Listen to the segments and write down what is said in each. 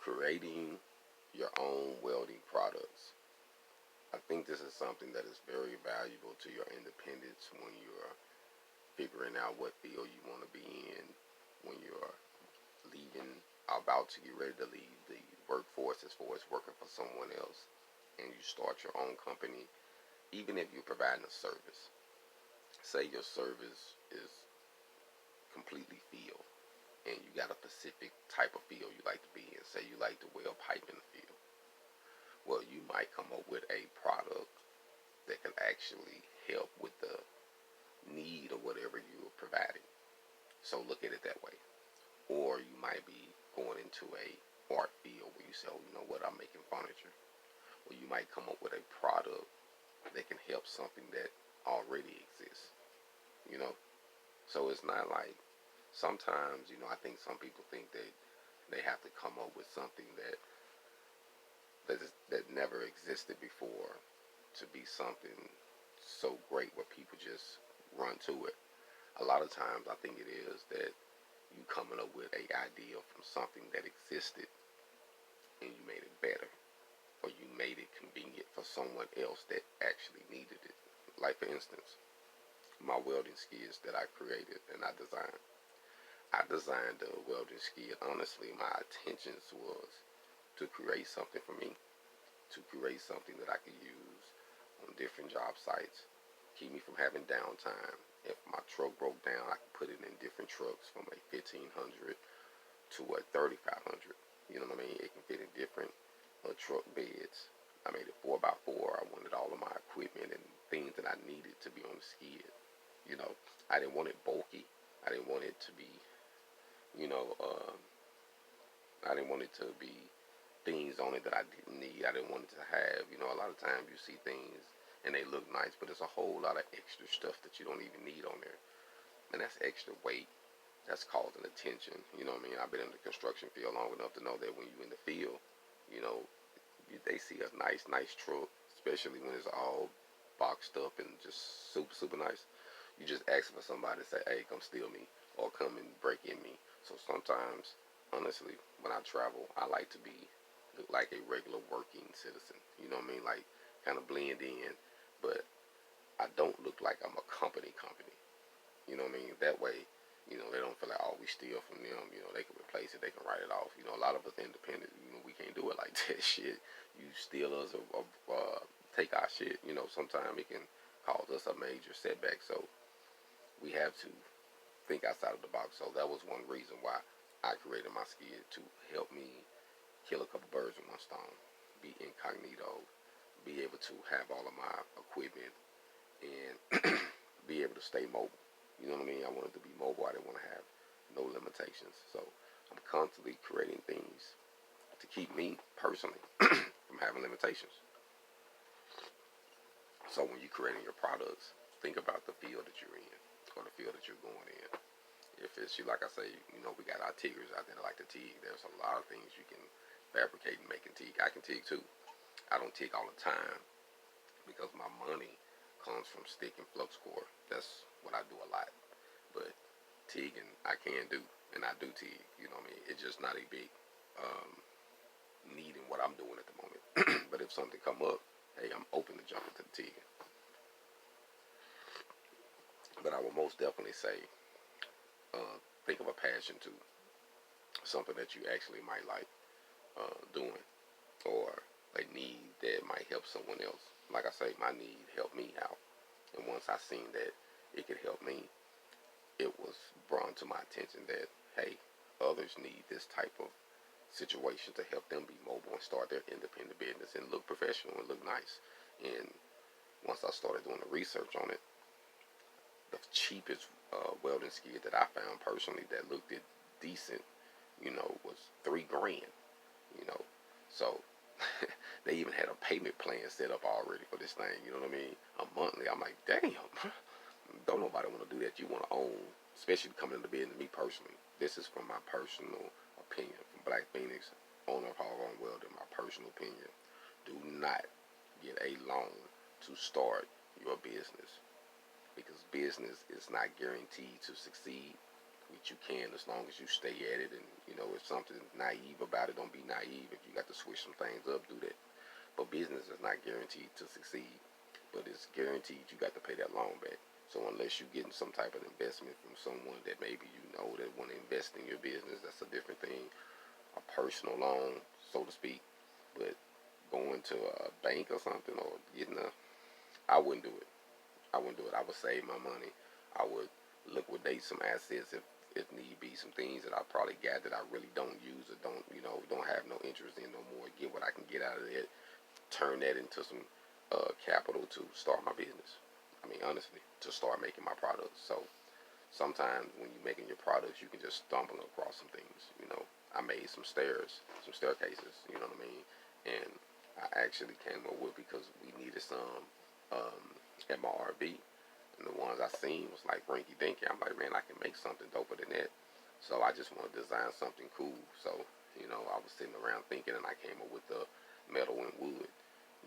creating your own welding products. I think this is something that is very valuable to your independence when you're figuring out what field you want to be in, when you're leaving, about to get ready to leave the workforce as far as working for someone else, and you start your own company. Even if you're providing a service, say your service is completely field, and you got a specific type of field you like to be in. Say you like to weld pipe in the field. Well, you might come up with a product that can actually help with the need or whatever you're providing. So look at it that way. Or you might be going into a art field where you say, oh, you know what, I'm making furniture. Well, you might come up with a product that can help something that already exists. You know, so it's not like, sometimes, I think some people think that they have to come up with something that never existed before to be something so great where people just run to it. A lot of times I think it is that you coming up with a idea from something that existed and you made it better, or you made it convenient for someone else that actually needed it. Like for instance, my welding skids that I created and I designed the welding skid. Honestly, my intentions was to create something for me, to create something that I could use on different job sites, keep me from having downtime. If my truck broke down, I could put it in different trucks from a 1500 to a 3500. You know what I mean? It can fit in different truck beds. I made it 4x4. I wanted all of my equipment and things that I needed to be on the skid. I didn't want it bulky. I didn't want it to be, you know, uh, I didn't want it to be things on it that I didn't need. I didn't want it to have, a lot of times you see things and they look nice, but there's a whole lot of extra stuff that you don't even need on there. And that's extra weight. That's causing attention. You know what I mean? I've been in the construction field long enough to know that when you're in the field, you know, they see a nice truck, especially when it's all boxed up and just super nice. You just ask for somebody to say, hey, come steal me or come and break in me. So sometimes, honestly, when I travel, I like to look like a regular working citizen. You know what I mean? Like kind of blend in, but I don't look like I'm a company. You know what I mean? That way, they don't feel like, oh, we steal from them. They can replace it. They can write it off. A lot of us independent, we can't do it like that shit. You steal us or take our shit, sometimes it can cause us a major setback. So we have to think outside of the box. So that was one reason why I created my skid, to help me kill a couple birds with one stone, be incognito, be able to have all of my equipment, and be able to stay mobile. You know what I mean? I wanted to be mobile. I didn't want to have no limitations. So I'm constantly creating things to keep me personally from having limitations. So when you're creating your products, think about the field that you're in or the field that you're going in. If it's you, like I say, we got our tiggers out there that like to TIG. There's a lot of things you can fabricate and make in TIG. I can TIG too. I don't TIG all the time because my money comes from stick and flux core. That's what I do a lot. But TIGging I can do, and I do TIG. You know what I mean? It's just not a big need in what I'm doing at the moment. But if something come up, hey, I'm open to jump into the TIGging. But I will most definitely say, think of a passion too, something that you actually might like doing, or a need that might help someone else. Like I say, my need helped me out, and once I seen that it could help me, it was brought to my attention that, hey, others need this type of situation to help them be mobile and start their independent business and look professional and look nice. And once I started doing the research on it, the cheapest welding skid that I found personally that looked decent, was $3 grand. You know, so they even had a payment plan set up already for this thing. You know what I mean? A monthly. I'm like, damn, don't nobody want to do that. You want to own, especially coming into business. Me personally, this is from my personal opinion, from Black Phoenix, owner of Hog On Welding. My personal opinion: do not get a loan to start your business, because business is not guaranteed to succeed which you can as long as you stay at it. And you know, if something's naive about it, don't be naive. If you got to switch some things up, do that. But business is not guaranteed to succeed, but it's guaranteed you got to pay that loan back. So unless you're getting some type of investment from someone that maybe you know that want to invest in your business, that's a different thing. A personal loan, so to speak. But going to a bank or something or getting I wouldn't do it. I wouldn't do it. I would save my money. I would liquidate some assets if need be, some things that I probably got that I really don't use or don't have no interest in no more. Get what I can get out of it. Turn that into some capital to start my business. I mean, honestly, to start making my products. So sometimes when you're making your products, you can just stumble across some things. You know, I made some staircases. You know what I mean? And I actually came up with because we needed some at my RV. And the ones I seen was like rinky dinky. I'm like, man, I can make something doper than that. So I just want to design something cool. So, you know, I was sitting around thinking and I came up with the metal and wood,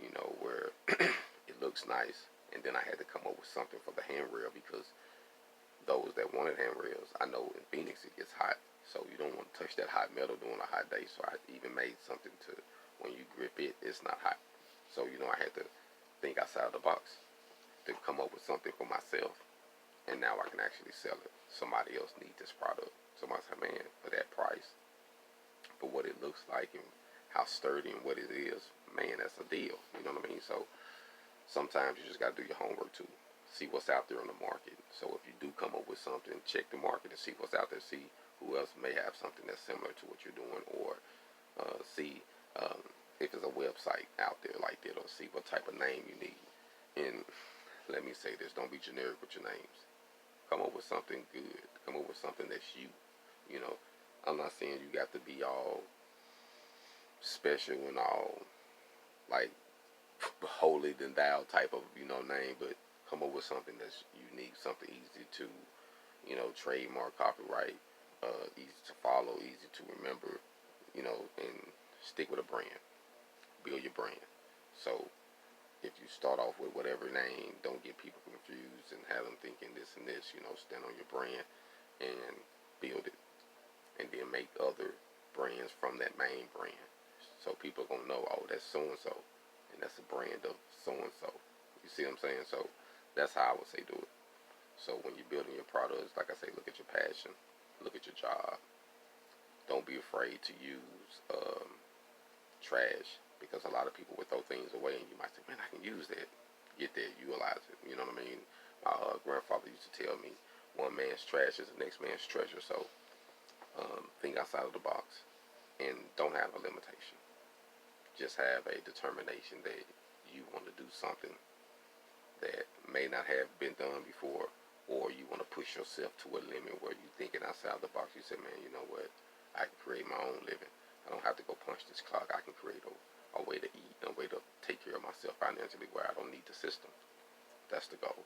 you know, where it looks nice. And then I had to come up with something for the handrail because those that wanted handrails, I know in Phoenix it gets hot. So you don't want to touch that hot metal during a hot day. So I even made something to, when you grip it, it's not hot. So, you know, I had to think outside the box to come up with something for myself. And now I can actually sell it. Somebody else needs this product. Somebody said, man, for that price, for what it looks like and how sturdy and what it is, man, that's a deal. You know what I mean? So sometimes you just got to do your homework too. See what's out there on the market. So if you do come up with something, check the market and see what's out there. See who else may have something that's similar to what you're doing, or see if there's a website out there like that, or see what type of name you need. And let me say this, don't be generic with your names. Come up with something good. Come up with something that's you. You know, I'm not saying you got to be all special and all like holy than thou type of, you know, name, but come up with something that's unique, something easy to, you know, trademark, copyright, easy to follow, easy to remember, you know, and stick with a brand. Build your brand. So if you start off with whatever name, don't get people confused and have them thinking this and this. You know, stand on your brand and build it, and then make other brands from that main brand. So people are gonna know, oh, that's so and so, and that's a brand of so and so. You see what I'm saying? So that's how I would say do it. So when you're building your products, like I say, look at your passion, look at your job. Don't be afraid to use trash, because a lot of people would throw things away, and you might say, man, I can use that. Get that, utilize it. You know what I mean? My grandfather used to tell me, one man's trash is the next man's treasure. So think outside of the box and don't have a limitation. Just have a determination that you want to do something that may not have been done before, or you want to push yourself to a limit where you're thinking outside the box. You say, man, you know what? I can create my own living. I don't have to go punch this clock. I can create a way to eat, a way to take care of myself financially where I don't need the system. That's the goal.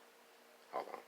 Hold on.